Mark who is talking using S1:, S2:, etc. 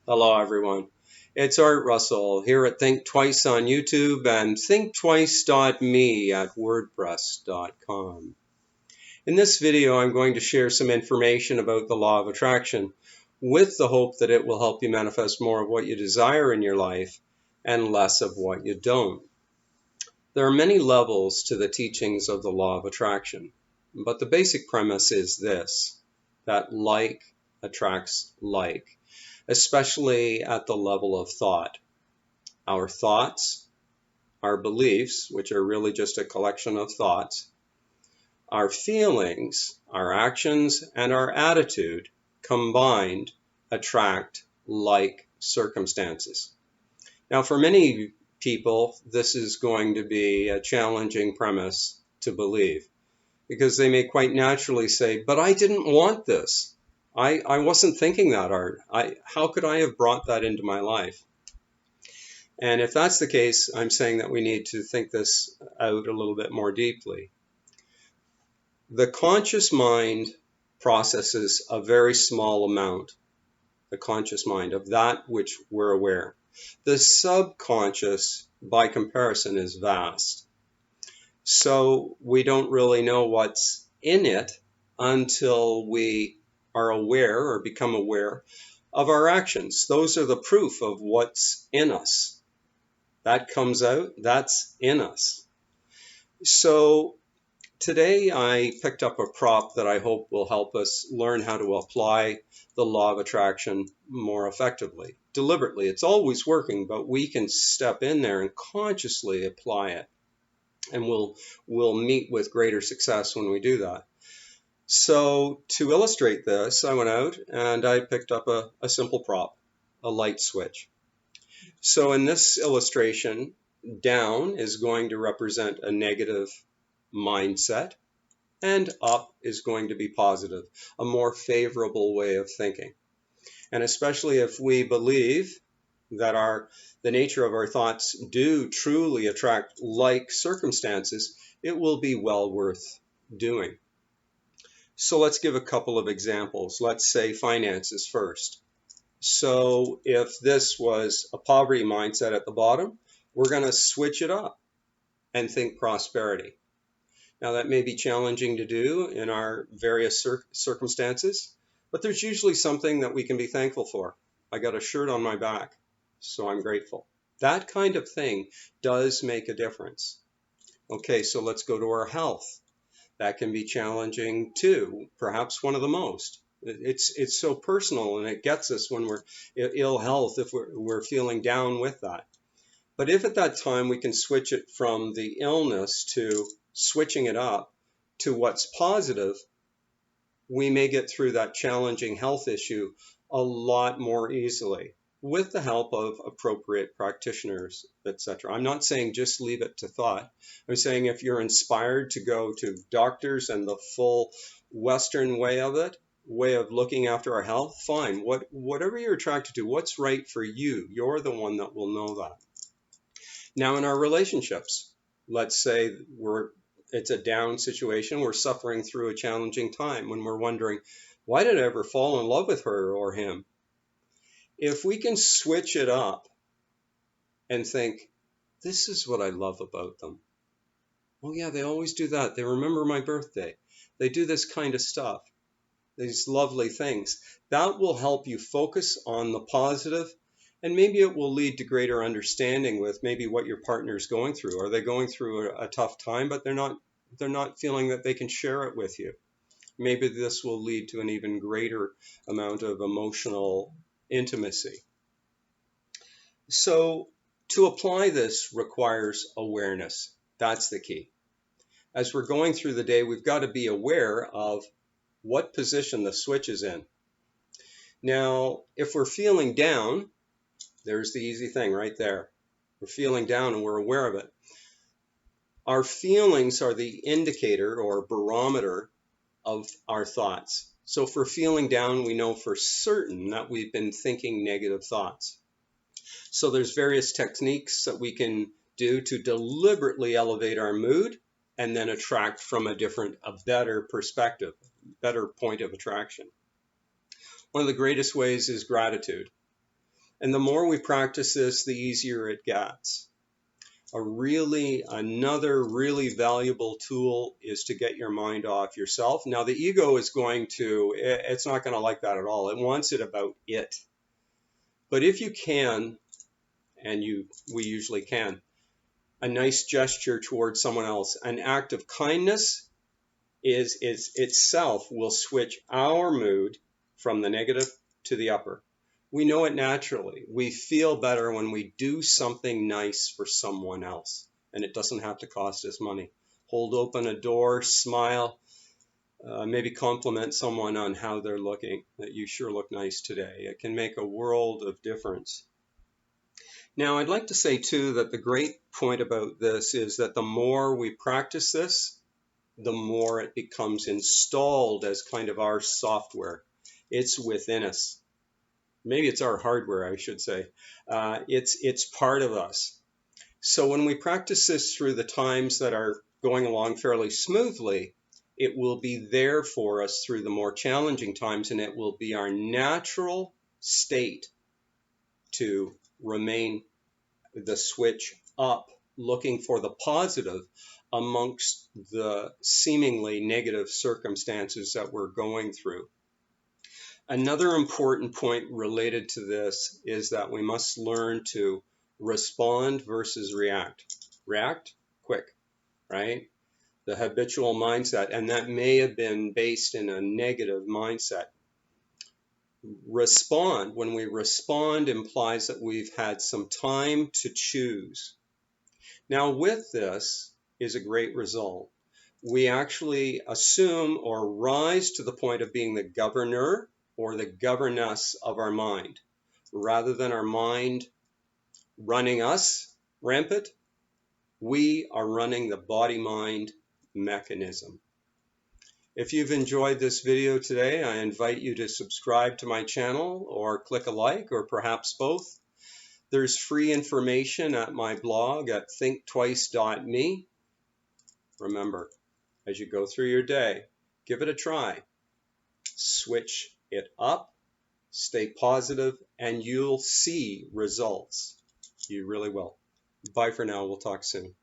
S1: Hello, everyone. It's Art Russell here at Think Twice on YouTube and thinktwice.me at wordpress.com. In this video, I'm going to share some information about the law of attraction with the hope that it will help you manifest more of what you desire in your life and less of what you don't. There are many levels to the teachings of the law of attraction, but the basic premise is this, that like attracts like, especially at the level of thought. Our thoughts, our beliefs, which are really just a collection of thoughts, our feelings, our actions, and our attitude combined attract like circumstances. Now, for many people, this is going to be a challenging premise to believe because they may quite naturally say, but I didn't want this. I wasn't thinking that, Art. How could I have brought that into my life? And if that's the case, I'm saying that we need to think this out a little bit more deeply. The conscious mind processes a very small amount, the conscious mind, of that which we're aware. The subconscious, by comparison, is vast. So we don't really know what's in it until we are aware or become aware of our actions. Those are the proof of what's in us. That comes out, that's in us. So today I picked up a prop that I hope will help us learn how to apply the law of attraction more effectively. Deliberately, it's always working, but we can step in there and consciously apply it. And we'll meet with greater success when we do that. So to illustrate this, I went out and I picked up a simple prop, a light switch. So in this illustration, down is going to represent a negative mindset, and up is going to be positive, a more favorable way of thinking. And especially if we believe that the nature of our thoughts do truly attract like circumstances, it will be well worth doing. So let's give a couple of examples. Let's say finances first. So if this was a poverty mindset at the bottom, we're going to switch it up and think prosperity. Now that may be challenging to do in our various circumstances, but there's usually something that we can be thankful for. I got a shirt on my back, so I'm grateful. That kind of thing does make a difference. Okay, so let's go to our health. That can be challenging too, perhaps one of the most. It's so personal, and it gets us when we're ill health, if we're feeling down with that. But if at that time we can switch it from the illness to switching it up to what's positive, we may get through that challenging health issue a lot more easily with the help of appropriate practitioners, etc. I'm not saying just leave it to thought. I'm saying if you're inspired to go to doctors and the full Western way of it, way of looking after our health, fine. Whatever you're attracted to, what's right for you, you're the one that will know that. Now in our relationships, let's say it's a down situation, we're suffering through a challenging time when we're wondering, why did I ever fall in love with her or him? If we can switch it up and think, this is what I love about them. Oh yeah, they always do that. They remember my birthday. They do this kind of stuff, these lovely things. That will help you focus on the positive, and maybe it will lead to greater understanding with maybe what your partner is going through. Are they going through a tough time, but they're not feeling that they can share it with you? Maybe this will lead to an even greater amount of emotional intimacy. So to apply this requires awareness. That's the key. As we're going through the day, we've got to be aware of what position the switch is in. Now, if we're feeling down, there's the easy thing right there. We're feeling down and we're aware of it. Our feelings are the indicator or barometer of our thoughts. So if we're feeling down, we know for certain that we've been thinking negative thoughts. So there's various techniques that we can do to deliberately elevate our mood and then attract from a better perspective, better point of attraction. One of the greatest ways is gratitude. And the more we practice this, the easier it gets. Another really valuable tool is to get your mind off yourself. Now, the ego is it's not going to like that at all. It wants it about it. But if you can, and we usually can, a nice gesture towards someone else, an act of kindness is itself will switch our mood from the negative to the upper. We know it naturally. We feel better when we do something nice for someone else, and it doesn't have to cost us money. Hold open a door, smile, maybe compliment someone on how they're looking, that you sure look nice today. It can make a world of difference. Now, I'd like to say, too, that the great point about this is that the more we practice this, the more it becomes installed as kind of our software. It's within us. Maybe it's our hardware, I should say. It's part of us. So when we practice this through the times that are going along fairly smoothly, it will be there for us through the more challenging times, and it will be our natural state to remain the switch up, looking for the positive amongst the seemingly negative circumstances that we're going through. Another important point related to this is that we must learn to respond versus react. React, quick, right? The habitual mindset, and that may have been based in a negative mindset. Respond, when we respond, implies that we've had some time to choose. Now, with this is a great result. We actually assume or rise to the point of being the governor or the governess of our mind. Rather than our mind running us rampant, we are running the body-mind mechanism. If you've enjoyed this video today, I invite you to subscribe to my channel or click a like, or perhaps both. There's free information at my blog at thinktwice.me. Remember, as you go through your day, give it a try. Switch it up, stay positive, and you'll see results. You really will. Bye for now. We'll talk soon.